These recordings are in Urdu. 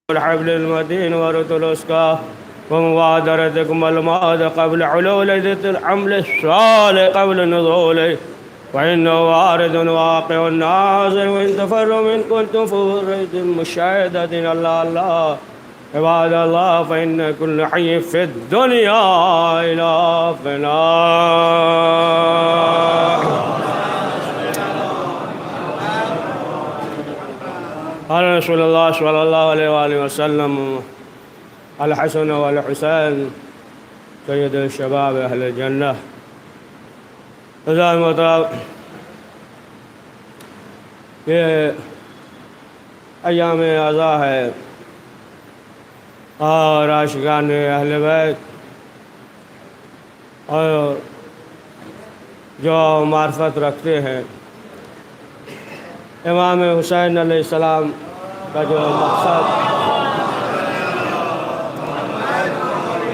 الحبل المتين ورث الأسقى ومبادرتكم الموت قبل علول ذات الحمل الصالح قبل نزوله وإنه وارد واقع ناظر وإن تفر من كنتم فريد مشاهدة الله عباد الله فإن كل حي في الدنيا إلى فناء. قال رسول الله صلى الله عليه وآله وسلم الحسن والحسين سيد الشباب أهل الجنة. مطلب یہ ایام عزا ہے اور عاشقان اہل بیت اور جو معرفت رکھتے ہیں امام حسین علیہ السلام کا جو مقصد،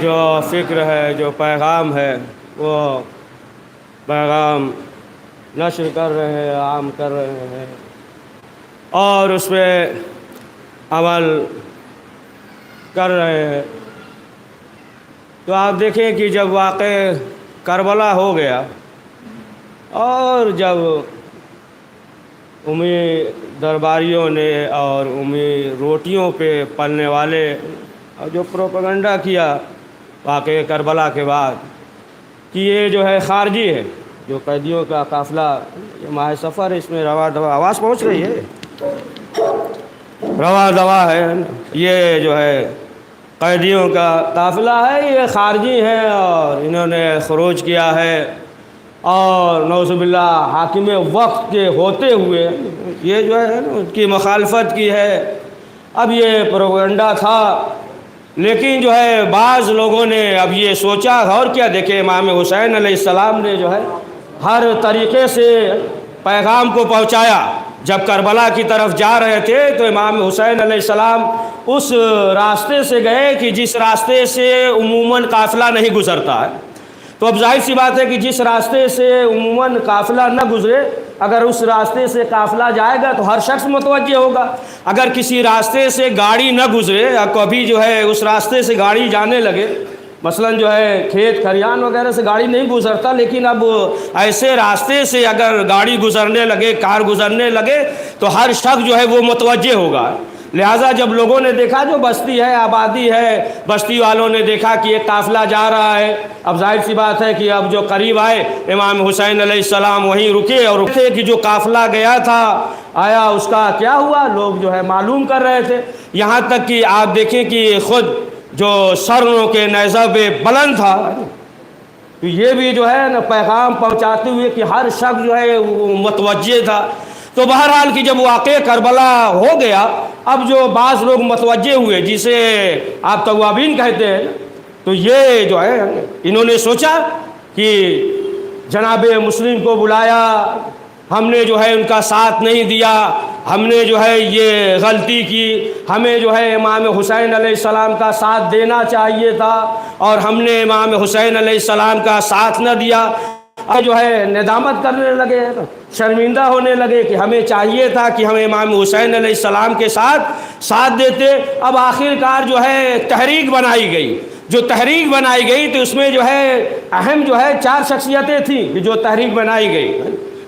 جو فکر ہے، جو پیغام ہے، وہ پیغام نشر کر رہے ہیں، عام کر رہے ہیں اور اس پہ عمل کر رہے ہیں. تو آپ دیکھیں کہ جب واقع کربلا ہو گیا اور جب امی درباریوں نے اور امی روٹیوں پہ پلنے والے اور جو پروپیگنڈا کیا واقع کربلا کے بعد کہ یہ جو ہے خارجی ہے، جو قیدیوں کا قافلہ، یہ ماہ سفر، اس میں رواں دوا آواز پہنچ رہی ہے، رواں دوا ہے، یہ جو ہے قیدیوں کا قافلہ ہے، یہ خارجی ہیں اور انہوں نے خروج کیا ہے اور نعوذ باللہ حاکم وقت کے ہوتے ہوئے یہ جو ہے ان کی مخالفت کی ہے. اب یہ پروپیگنڈا تھا، لیکن جو ہے بعض لوگوں نے اب یہ سوچا اور کیا، دیکھیں امام حسین علیہ السلام نے جو ہے ہر طریقے سے پیغام کو پہنچایا. جب کربلا کی طرف جا رہے تھے تو امام حسین علیہ السلام اس راستے سے گئے کہ جس راستے سے عموماً قافلہ نہیں گزرتا ہے. تو اب ظاہر سی بات ہے کہ جس راستے سے عموماً قافلہ نہ گزرے، اگر اس راستے سے قافلہ جائے گا تو ہر شخص متوجہ ہوگا. اگر کسی راستے سے گاڑی نہ گزرے یا کبھی جو ہے اس راستے سے گاڑی جانے لگے، مثلا جو ہے کھیت کھلیان وغیرہ سے گاڑی نہیں گزرتا، لیکن اب ایسے راستے سے اگر گاڑی گزرنے لگے، کار گزرنے لگے تو ہر شخص جو ہے وہ متوجہ ہوگا. لہٰذا جب لوگوں نے دیکھا، جو بستی ہے، آبادی ہے، بستی والوں نے دیکھا کہ ایک قافلہ جا رہا ہے، اب ظاہر سی بات ہے کہ اب جو قریب آئے امام حسین علیہ السلام وہیں رکے اور رکے کہ جو قافلہ گیا تھا آیا اس کا کیا ہوا، لوگ جو ہے معلوم کر رہے تھے. یہاں تک کہ آپ دیکھیں کہ خود جو سروں کے نیزہ پہ بلند تھا، تو یہ بھی جو ہے نا پیغام پہنچاتے ہوئے کہ ہر شخص جو ہے وہ متوجہ تھا. تو بہرحال کہ جب واقع کربلا ہو گیا، اب جو بعض لوگ متوجہ ہوئے جسے آپ توابین کہتے ہیں، تو یہ جو ہے انہوں نے سوچا کہ جناب مسلم کو بلایا، ہم نے جو ہے ان کا ساتھ نہیں دیا، ہم نے جو ہے یہ غلطی کی، ہمیں جو ہے امام حسین علیہ السلام کا ساتھ دینا چاہیے تھا اور ہم نے امام حسین علیہ السلام کا ساتھ نہ دیا. اب جو ہے ندامت کرنے لگے، شرمندہ ہونے لگے کہ ہمیں چاہیے تھا کہ ہم امام حسین علیہ السلام کے ساتھ دیتے. اب آخر کار جو ہے تحریک بنائی گئی. جو تحریک بنائی گئی تو اس میں جو ہے اہم جو ہے 4 شخصیتیں تھیں جو تحریک بنائی گئی.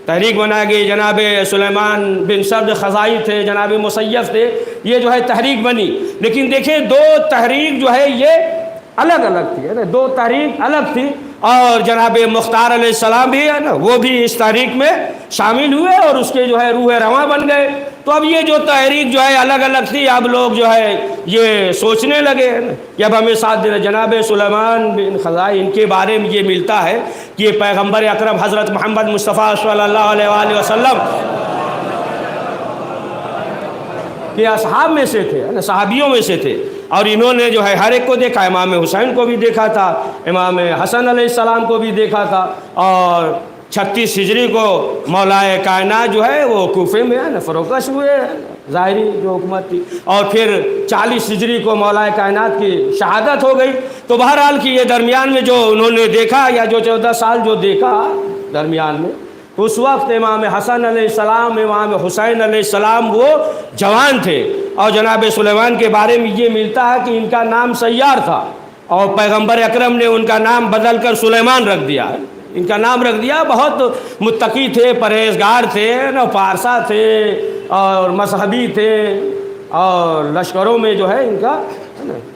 تحریک بنائی گئی، جناب سلیمان بن سرد خزائی تھے، جناب مسیف تھے، یہ جو ہے تحریک بنی. لیکن دیکھیں 2 تحریک جو ہے یہ الگ الگ تھی، 2 تحریک الگ تھی اور جناب مختار علیہ السلام بھی ہے نا، وہ بھی اس تحریک میں شامل ہوئے اور اس کے جو ہے روح رواں بن گئے. تو اب یہ جو تحریک جو ہے الگ الگ تھی، اب لوگ جو ہے یہ سوچنے لگے کہ اب ہمیں ساتھ دینا. جناب سلیمان بن خزائی، ان کے بارے میں یہ ملتا ہے کہ یہ پیغمبر اکرم حضرت محمد مصطفیٰ صلی اللہ علیہ وآلہ وسلم کے اصحاب میں سے تھے، صحابیوں میں سے تھے اور انہوں نے جو ہے ہر ایک کو دیکھا. امام حسین کو بھی دیکھا تھا، امام حسن علیہ السلام کو بھی دیکھا تھا اور 36 ہجری کو مولائے کائنات جو ہے وہ کوفے میں ہے نا فروکش ہوئے، ظاہری جو حکومت تھی، اور پھر 40 ہجری کو مولائے کائنات کی شہادت ہو گئی. تو بہرحال کہ یہ درمیان میں جو انہوں نے دیکھا یا جو 14 سال جو دیکھا درمیان میں، تو اس وقت امام حسن علیہ السلام، امام حسین علیہ السلام وہ جوان تھے، اور جناب سلیمان کے بارے میں یہ ملتا ہے کہ ان کا نام سیار تھا، اور پیغمبر اکرم نے ان کا نام بدل کر سلیمان رکھ دیا، ان کا نام رکھ دیا۔ بہت متقی تھے، پرہیزگار تھے، پارسا تھے اور مذہبی تھے، اور لشکروں میں جو ہے ان کا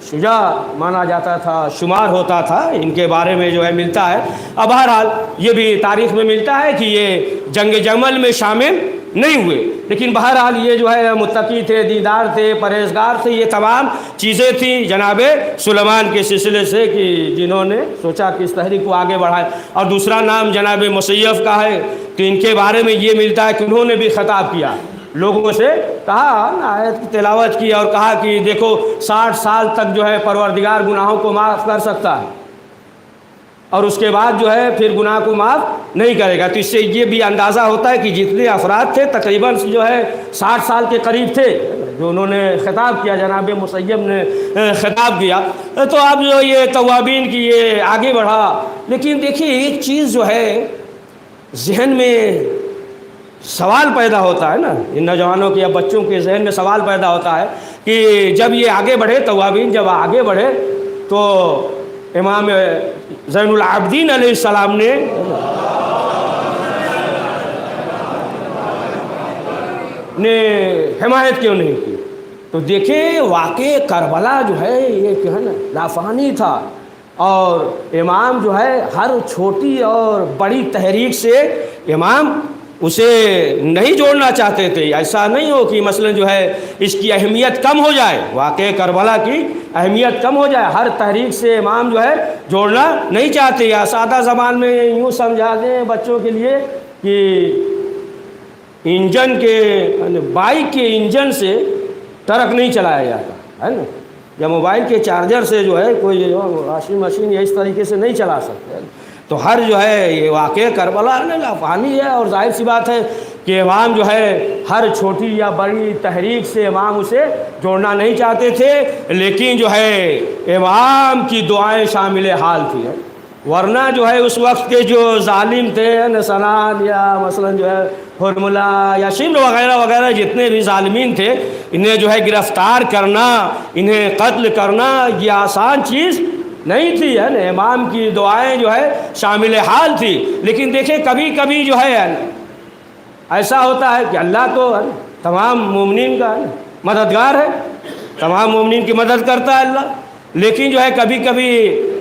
شجاع مانا جاتا تھا، شمار ہوتا تھا، ان کے بارے میں جو ہے ملتا ہے۔ اب بہرحال یہ بھی تاریخ میں ملتا ہے کہ یہ جنگ جمل میں شامل نہیں ہوئے، لیکن بہرحال یہ جو ہے متقی تھے، دیندار تھے، پرہیزگار تھے، یہ تمام چیزیں تھیں جناب سلیمان کے سلسلے سے کہ جنہوں نے سوچا کہ اس تحریک کو آگے بڑھائے۔ اور دوسرا نام جناب مسیف کا ہے، تو ان کے بارے میں یہ ملتا ہے کہ انہوں نے بھی خطاب کیا، لوگوں سے کہا، آیت کی تلاوت کی اور کہا کہ دیکھو 60 سال تک جو ہے پروردگار گناہوں کو معاف کر سکتا ہے، اور اس کے بعد جو ہے پھر گناہ کو معاف نہیں کرے گا۔ تو اس سے یہ بھی اندازہ ہوتا ہے کہ جتنے افراد تھے تقریباً جو ہے 60 سال کے قریب تھے جو انہوں نے خطاب کیا، جناب مسیب نے خطاب کیا۔ تو اب جو یہ توابین کی یہ آگے بڑھا، لیکن دیکھیے ایک چیز جو ہے ذہن میں سوال پیدا ہوتا ہے نا، ان نوجوانوں کے یا بچوں کے ذہن میں سوال پیدا ہوتا ہے کہ جب یہ آگے بڑھے، توابین جب آگے بڑھے، تو امام زین العابدین علیہ السلام نے حمایت کیوں نہیں کی؟ تو دیکھیں واقع کربلا جو ہے یہ کیا ہے نا لافانی تھا، اور امام جو ہے ہر چھوٹی اور بڑی تحریک سے امام اسے نہیں جوڑنا چاہتے تھے۔ ایسا نہیں ہو کہ مثلا جو ہے اس کی اہمیت کم ہو جائے، واقع کربلا کی اہمیت کم ہو جائے، ہر تحریک سے امام جو ہے جوڑنا نہیں چاہتے۔ یا سادہ زبان میں یوں سمجھا دیں بچوں کے لیے کہ انجن کے بائک کے انجن سے ٹرک نہیں چلایا جاتا ہے نا، یا موبائل کے چارجر سے جو ہے کوئی واشنگ مشین یا اس طریقے سے نہیں چلا سکتے۔ تو ہر جو ہے یہ واقع کربلا لافانی ہے، اور ظاہر سی بات ہے کہ امام جو ہے ہر چھوٹی یا بڑی تحریک سے امام اسے جوڑنا نہیں چاہتے تھے، لیکن جو ہے امام کی دعائیں شامل حال تھی، ورنہ جو ہے اس وقت کے جو ظالم تھے نسنان یا مثلا جو ہے حرملہ یا شمر وغیرہ وغیرہ جتنے بھی ظالمین تھے، انہیں جو ہے گرفتار کرنا، انہیں قتل کرنا یہ آسان چیز نہیں تھی، ہے نا۔ امام کی دعائیں جو ہے شامل حال تھی، لیکن دیکھیں کبھی کبھی جو ہے ایسا ہوتا ہے کہ اللہ تو تمام مومنین کا مددگار ہے، تمام مومنین کی مدد کرتا ہے اللہ، لیکن جو ہے کبھی کبھی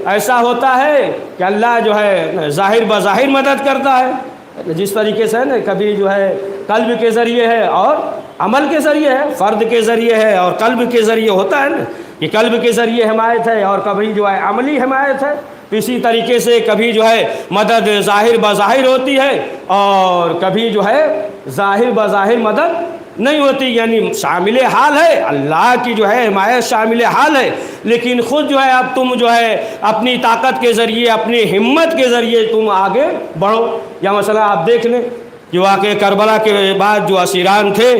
ایسا ہوتا ہے کہ اللہ جو ہے ظاہر بظاہر مدد کرتا ہے، جس طریقے سے نا کبھی جو ہے قلب کے ذریعے ہے اور عمل کے ذریعے ہے، فرد کے ذریعے ہے اور قلب کے ذریعے ہوتا ہے نا، کہ قلب کے ذریعے حمایت ہے اور کبھی جو ہے عملی حمایت ہے۔ تو اسی طریقے سے کبھی جو ہے مدد ظاہر بظاہر ہوتی ہے اور کبھی جو ہے ظاہر بظاہر مدد نہیں ہوتی، یعنی شامل حال ہے، اللہ کی جو ہے حمایت شامل حال ہے، لیکن خود جو ہے اب تم جو ہے اپنی طاقت کے ذریعے، اپنی ہمت کے ذریعے تم آگے بڑھو۔ یا مثلا آپ دیکھ لیں کہ واقع کربلا کے بعد جو اسیران تھے،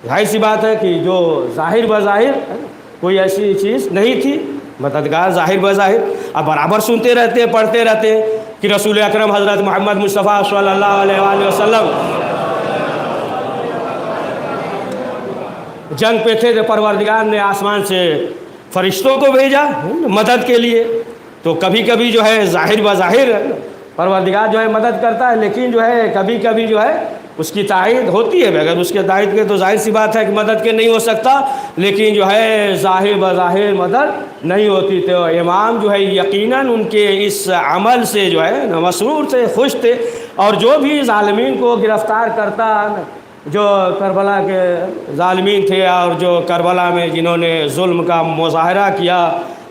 ظاہر سی بات ہے کہ جو ظاہر بظاہر کوئی ایسی چیز نہیں تھی، مددگار ظاہر بظاہر، اب برابر سنتے رہتے پڑھتے رہتے کہ رسول اکرم حضرت محمد مصطفیٰ صلی اللہ علیہ وآلہ وسلم جنگ پہ تھے، تو پروردگار نے آسمان سے فرشتوں کو بھیجا مدد کے لیے۔ تو کبھی کبھی جو ہے ظاہر بظاہر پروردگار جو ہے مدد کرتا ہے، لیکن جو ہے کبھی کبھی جو ہے اس کی تائید ہوتی ہے، اگر اس کے تائید کے تو ظاہر سی بات ہے کہ مدد کے نہیں ہو سکتا، لیکن جو ہے ظاہر بظاہر مدد نہیں ہوتی۔ تو امام جو ہے یقیناً ان کے اس عمل سے جو ہے مسرور تھے، خوش تھے، اور جو بھی ظالمین کو گرفتار کرتا، جو کربلا کے ظالمین تھے اور جو کربلا میں جنہوں نے ظلم کا مظاہرہ کیا،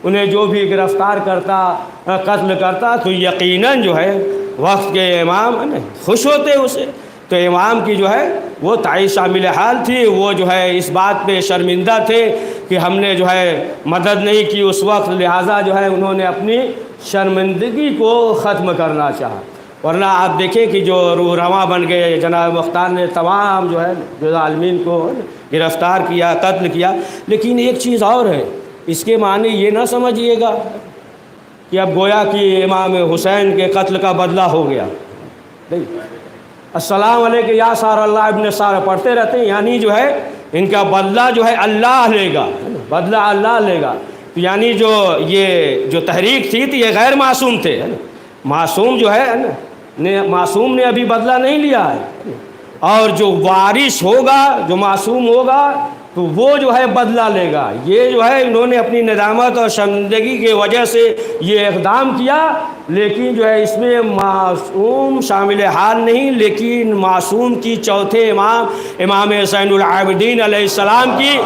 انہیں جو بھی گرفتار کرتا، قتل کرتا، تو یقیناً جو ہے وقت کے امام خوش ہوتے اسے۔ تو امام کی جو ہے وہ تائید شامل حال تھی، وہ جو ہے اس بات پہ شرمندہ تھے کہ ہم نے جو ہے مدد نہیں کی اس وقت، لہٰذا جو ہے انہوں نے اپنی شرمندگی کو ختم کرنا چاہا۔ ورنہ آپ دیکھیں کہ جو روح رواں بن گئے، جناب مختار نے تمام جو ہے جو ظالمین کو گرفتار کیا، قتل کیا۔ لیکن ایک چیز اور ہے، اس کے معنی یہ نہ سمجھیے گا کہ اب گویا کہ امام حسین کے قتل کا بدلہ ہو گیا، نہیں، السلام علیکم یا سار اللہ ابن سار پڑھتے رہتے ہیں، یعنی جو ہے ان کا بدلہ جو ہے اللہ لے گا، بدلہ اللہ لے گا. تو یعنی جو یہ جو تحریک تھی تو یہ غیر معصوم تھے، معصوم جو ہے معصوم نے ابھی بدلہ نہیں لیا ہے، اور جو وارث ہوگا جو معصوم ہوگا تو وہ جو ہے بدلہ لے گا. یہ جو ہے انہوں نے اپنی ندامت اور شرمندگی کی وجہ سے یہ اقدام کیا، لیکن جو ہے اس میں معصوم شامل حال نہیں، لیکن معصوم کی چوتھے امام زین العابدین علیہ السلام کی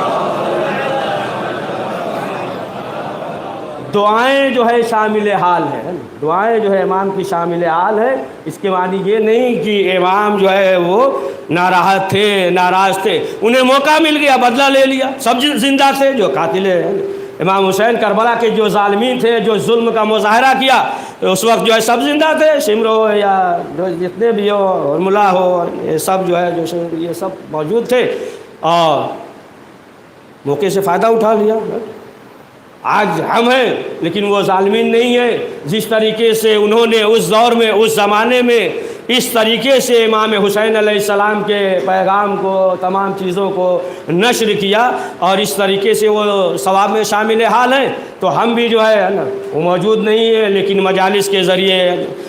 دعائیں جو ہے شامل حال ہے. دعائیں جو ہے امام کی شامل حال ہے. اس کے معنی یہ نہیں کہ امام جو ہے وہ ناراحت تھے، ناراض تھے، انہیں موقع مل گیا بدلہ لے لیا. سب زندہ تھے، جو قاتل امام حسین کربلا کے جو ظالمین تھے، جو ظلم کا مظاہرہ کیا اس وقت جو ہے سب زندہ تھے. شمر ہو یا جو جتنے بھی ہو اور ملا ہو، یہ سب جو ہے جو یہ سب موجود تھے اور موقع سے فائدہ اٹھا لیا. آج ہم ہیں لیکن وہ ظالمین نہیں ہیں. جس طریقے سے انہوں نے اس دور میں اس زمانے میں اس طریقے سے امام حسین علیہ السلام کے پیغام کو، تمام چیزوں کو نشر کیا اور اس طریقے سے وہ ثواب میں شامل حال ہیں، تو ہم بھی جو ہے نا وہ موجود نہیں ہے، لیکن مجالس کے ذریعے،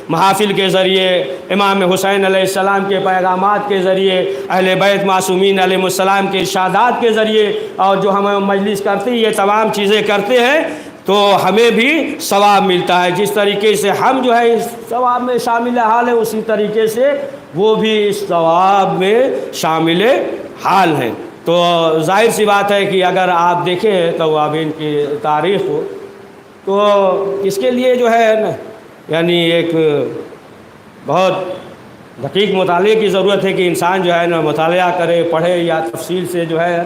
محافل کے ذریعے، امام حسین علیہ السلام کے پیغامات کے ذریعے، اہل بیت معصومین علیہ السلام کے ارشادات کے ذریعے، اور جو ہم مجلس کرتے یہ تمام چیزیں کرتے ہیں تو ہمیں بھی ثواب ملتا ہے. جس طریقے سے ہم جو ہے اس ثواب میں شامل حال ہے، اسی طریقے سے وہ بھی اس ثواب میں شامل حال ہیں. تو ظاہر سی بات ہے کہ اگر آپ دیکھیں توابین کی تاریخ کو، تو اس کے لیے جو ہے نا یعنی ایک بہت دقیق مطالعے کی ضرورت ہے کہ انسان جو ہے نا مطالعہ کرے، پڑھے، یا تفصیل سے جو ہے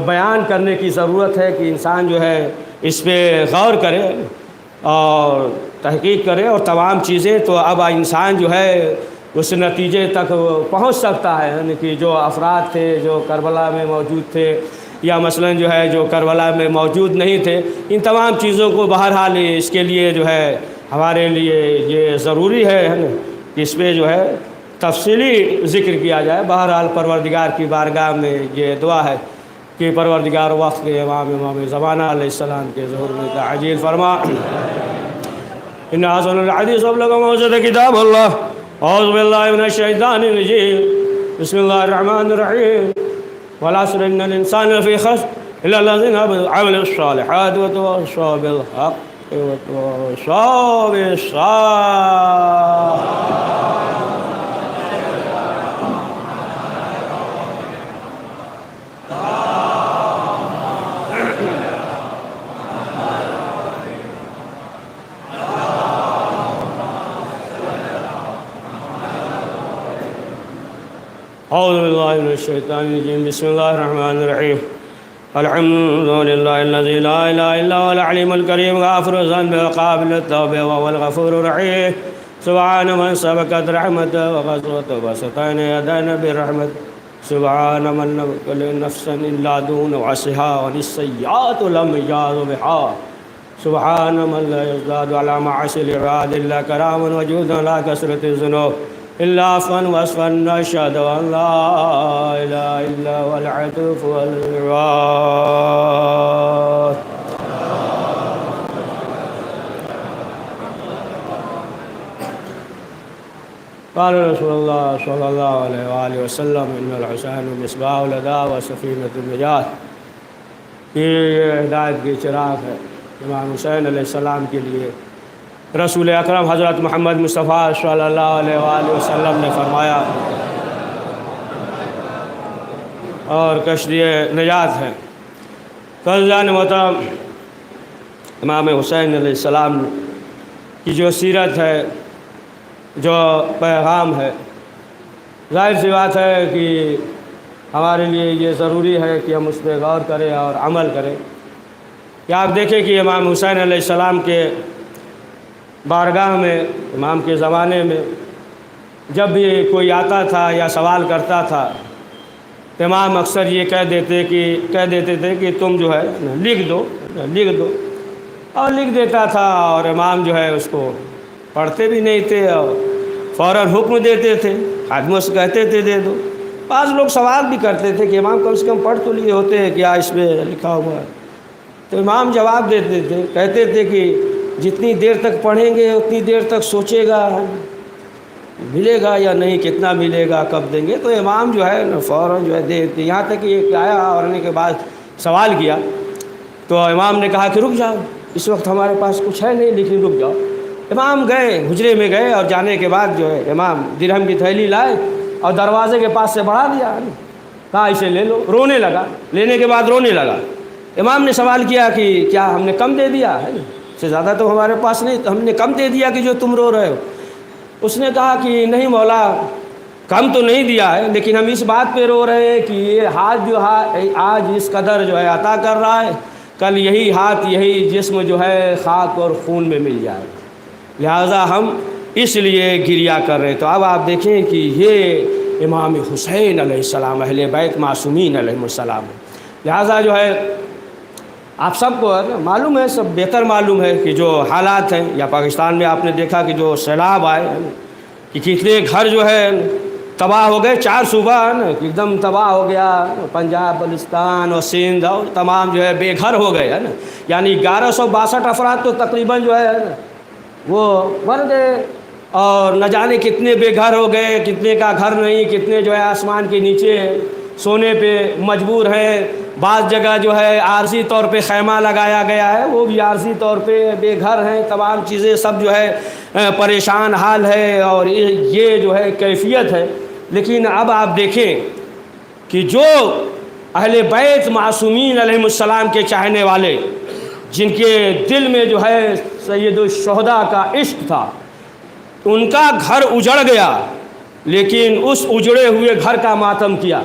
بیان کرنے کی ضرورت ہے کہ انسان جو ہے اس پہ غور کرے اور تحقیق کرے اور تمام چیزیں. تو اب انسان جو ہے اس نتیجے تک پہنچ سکتا ہے، یعنی کہ جو افراد تھے جو کربلا میں موجود تھے، یا مثلا جو ہے جو کربلا میں موجود نہیں تھے، ان تمام چیزوں کو بہرحال اس کے لیے جو ہے ہمارے لیے یہ ضروری ہے کہ اس پہ جو ہے تفصیلی ذکر کیا جائے. بہرحال پروردگار کی بارگاہ میں یہ دعا ہے کہ پروردگار وقت کے امام زمانہ علیہ السلام کے ظہور میں تعجیل فرما. ان احسن الحدیث ابلغ ما وجد کتاب اللہ. اعوذ باللہ من الشیطان الرجیم. بسم اللہ الرحمن الرحیم. والعصر ان الانسان لفی خسر الا الذین عملوا الصالحات وتواصوا بالحق وتواصوا بالصبر. اعوذ باللہ من الشیطان الرجیم. بسم اللہ الرحمن الرحیم. الحمد للہ الذی لا الہ الا هو العلیم الکریم غافر الذنب وقابل التوب وهو الغفور الرحیم. سبحان من سبقت رحمت وغزوت وسطین یدین برحمت. سبحان من لم يكن نفسا الا دون وعصها وللسیئات لم يجاز بها. سبحان من لا يزداد على معاصي العباد الا كراما وجودا على كثرة الذنوب إلا عفوا وصفا. نشهد أن لا إله إلا هو العطوف والغفور. قال رسول الله صلى الله عليه وآله وسلم إن الحسين مصباح الهدى وسفينة النجاة. یہ ہدایت کی چراغ ہے امام حسین علیہ السلام کے لیے. رسول اکرم حضرت محمد مصطفیٰ صلی اللہ علیہ وآلہ وسلم نے فرمایا اور کشتی نجات ہے. قدردان محترم امام حسین علیہ السلام کی جو سیرت ہے، جو پیغام ہے، ظاہر سی بات ہے کہ ہمارے لیے یہ ضروری ہے کہ ہم اس پہ غور کریں اور عمل کریں. کہ آپ دیکھیں کہ امام حسین علیہ السلام کے بارگاہ میں، امام کے زمانے میں جب بھی کوئی آتا تھا یا سوال کرتا تھا، امام اکثر یہ کہہ دیتے تھے کہ تم جو ہے لکھ دو، اور لکھ دیتا تھا. اور امام جو ہے اس کو پڑھتے بھی نہیں تھے اور فوراً حکم دیتے تھے، خادموں سے کہتے تھے دے دو۔ بعض لوگ سوال بھی کرتے تھے کہ امام کم سے کم پڑھ تو لیے ہوتے، کیا اس پہ لکھا ہوا ہے؟ تو امام جواب دیتے تھے، کہتے تھے کہ جتنی دیر تک پڑھیں گے اتنی دیر تک سوچے گا ملے گا یا نہیں، کتنا ملے گا، کب دیں گے۔ تو امام جو ہے فوراً جو ہے دے دیتے، یہاں تک کہ ایک آیا اور آنے کے بعد سوال کیا تو امام نے کہا کہ رک جاؤ، اس وقت ہمارے پاس کچھ ہے نہیں، لیکن رک جاؤ۔ امام گئے، حجرے میں گئے، اور جانے کے بعد جو ہے امام درہم کی تھیلی لائے اور دروازے کے پاس سے بڑھا دیا، کہا اسے لے لو۔ رونے لگا، لینے کے بعد رونے لگا۔ امام نے سوال کیا کہ کیا ہم نے کم دے دیا ہے، اس سے زیادہ تو ہمارے پاس نہیں، تو ہم نے کم دے دیا کہ جو تم رو رہے ہو؟ اس نے کہا کہ نہیں مولا، کم تو نہیں دیا ہے، لیکن ہم اس بات پہ رو رہے ہیں کہ یہ ہاتھ جو آج اس قدر جو ہے عطا کر رہا ہے، کل یہی ہاتھ یہی جسم جو ہے خاک اور خون میں مل جائے، لہٰذا ہم اس لیے گریہ کر رہے ہیں۔ تو اب آپ دیکھیں کہ یہ امام حسین علیہ السلام اہل بیت معصومین علیہ السلام ہے، لہٰذا جو ہے آپ سب کو معلوم ہے، سب بہتر معلوم ہے کہ جو حالات ہیں، یا پاکستان میں آپ نے دیکھا کہ جو سیلاب آئے کہ کتنے گھر جو ہے تباہ ہو گئے، 4 صوبہ ایک دم تباہ ہو گیا، پنجاب، بلوچستان اور سندھ اور تمام جو ہے بے گھر ہو گئے ہے نا، یعنی 1162 افراد تو تقریباً جو ہے وہ مر گئے، اور نہ جانے کتنے بے گھر ہو گئے، کتنے کا گھر نہیں، کتنے جو ہے آسمان کے نیچے سونے پہ مجبور ہیں۔ بعض جگہ جو ہے عارضی طور پہ خیمہ لگایا گیا ہے، وہ بھی عارضی طور پہ بے گھر ہیں، تمام چیزیں سب جو ہے پریشان حال ہے، اور یہ جو ہے کیفیت ہے۔ لیکن اب آپ دیکھیں کہ جو اہل بیت معصومین علیہ السلام کے چاہنے والے، جن کے دل میں جو ہے سید الشہداء کا عشق تھا، ان کا گھر اجڑ گیا، لیکن اس اجڑے ہوئے گھر کا ماتم کیا،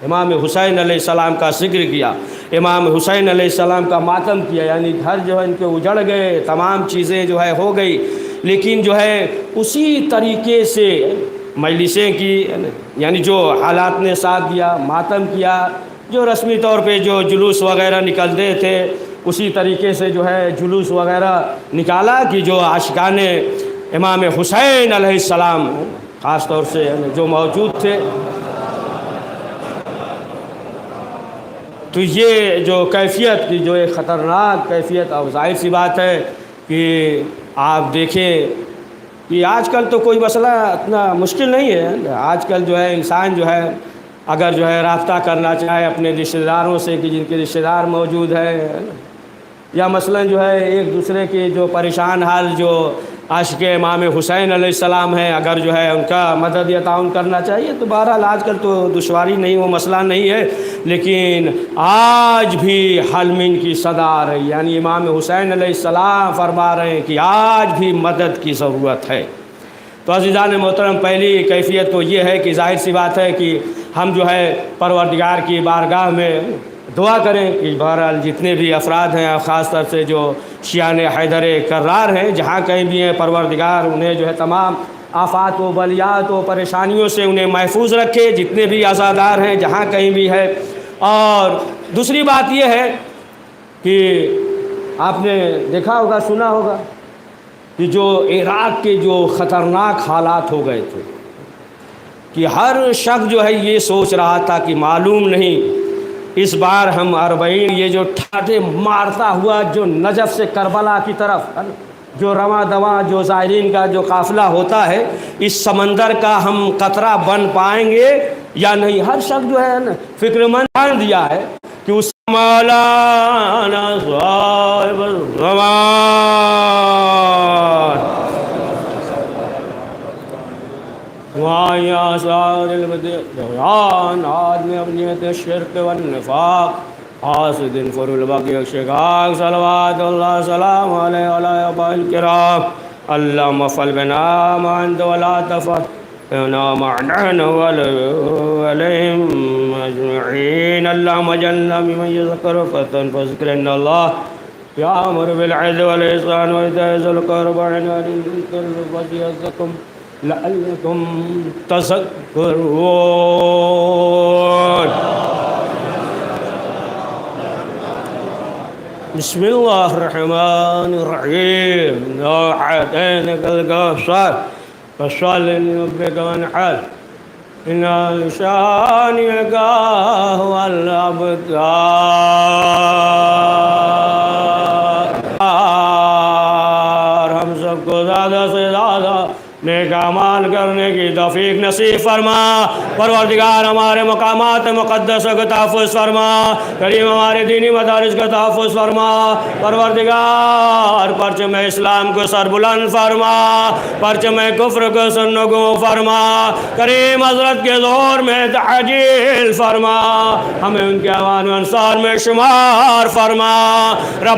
امام حسین علیہ السلام کا ذکر کیا، امام حسین علیہ السلام کا ماتم کیا، یعنی گھر جو ہے ان کے اجڑ گئے، تمام چیزیں جو ہے ہو گئی، لیکن جو ہے اسی طریقے سے مجلسیں کی، یعنی جو حالات نے ساتھ دیا، ماتم کیا، جو رسمی طور پہ جو جلوس وغیرہ نکلتے تھے اسی طریقے سے جو ہے جلوس وغیرہ نکالا کہ جو عاشقان امام حسین علیہ السلام خاص طور سے جو موجود تھے، تو یہ جو کیفیت کی جو ایک خطرناک کیفیت، اور ظاہر سی بات ہے کہ آپ دیکھیں کہ آج کل تو کوئی مسئلہ اتنا مشکل نہیں ہے، آج کل جو ہے انسان جو ہے اگر جو ہے رابطہ کرنا چاہے اپنے رشتہ داروں سے کہ جن کے رشتہ دار موجود ہے، یا مثلا جو ہے ایک دوسرے کے جو پریشان حال جو عاشق امام حسین علیہ السلام ہیں، اگر جو ہے ان کا مدد یا تعاون کرنا چاہیے، تو بہرحال آج کل تو دشواری نہیں، وہ مسئلہ نہیں ہے، لیکن آج بھی حلمین کی صدا آ رہی، یعنی امام حسین علیہ السلام فرما رہے ہیں کہ آج بھی مدد کی ضرورت ہے۔ تو عزیزان محترم، پہلی کیفیت تو یہ ہے کہ ظاہر سی بات ہے کہ ہم جو ہے پروردگار کی بارگاہ میں دعا کریں کہ بہرحال جتنے بھی افراد ہیں، خاص طور سے جو شیعان حیدر کرار ہیں، جہاں کہیں بھی ہیں، پروردگار انہیں جو ہے تمام آفات و بلیات و پریشانیوں سے انہیں محفوظ رکھے، جتنے بھی عزادار ہیں جہاں کہیں بھی ہے۔ اور دوسری بات یہ ہے کہ آپ نے دیکھا ہوگا، سنا ہوگا کہ جو عراق کے جو خطرناک حالات ہو گئے تھے، کہ ہر شخص جو ہے یہ سوچ رہا تھا کہ معلوم نہیں اس بار ہم 40 یہ جو ٹھاٹے مارتا ہوا جو نجف سے کربلا کی طرف جو رواں دواں جو زائرین کا جو قافلہ ہوتا ہے، اس سمندر کا ہم قطرہ بن پائیں گے یا نہیں۔ ہر شخص جو ہے نا فکر مند ٹھان دیا ہے کہ اس مولانا صاحب الزمان وعلى آثار البدعان عادم ابنیت الشرک والنفاق حاسد فر البقی الشقاق صلوات اللہ سلام علیہ وعلى آباء الکرام اللہم فل بنا ما انت ولا تفعلنا معنا وعليهم اجمعین اللہم اجعلنا ممن يذكر فذكرنا اللہ يأمر بالعدل والإحسان وإيتاء ذي القربى وينهى عن المنكر والبغي يعظكم لعلكم تذكرون۔ بسم اللہ الرحمن الرحیم، إِنَّا أَعْطَيْنَاكَ الْكَوْثَرَ فصل لربك وانحر إن شانئك هو الأبتر۔ ہم سب کو زیادہ سے زیادہ نیک اعمال کرنے کی توفیق نصیب فرما۔ پروردگار ہمارے مقامات مقدس کا تحفظ فرما، کریم ہمارے دینی مدارس کا تحفظ فرما۔ پروردگار پرچم اسلام کو سربلند فرما، پرچم کفر کو سرنگوں فرما، کریم حضرت کے ظہور میں تعجیل فرما، ہمیں ان کے اعوان و انصار میں شمار فرما۔ رب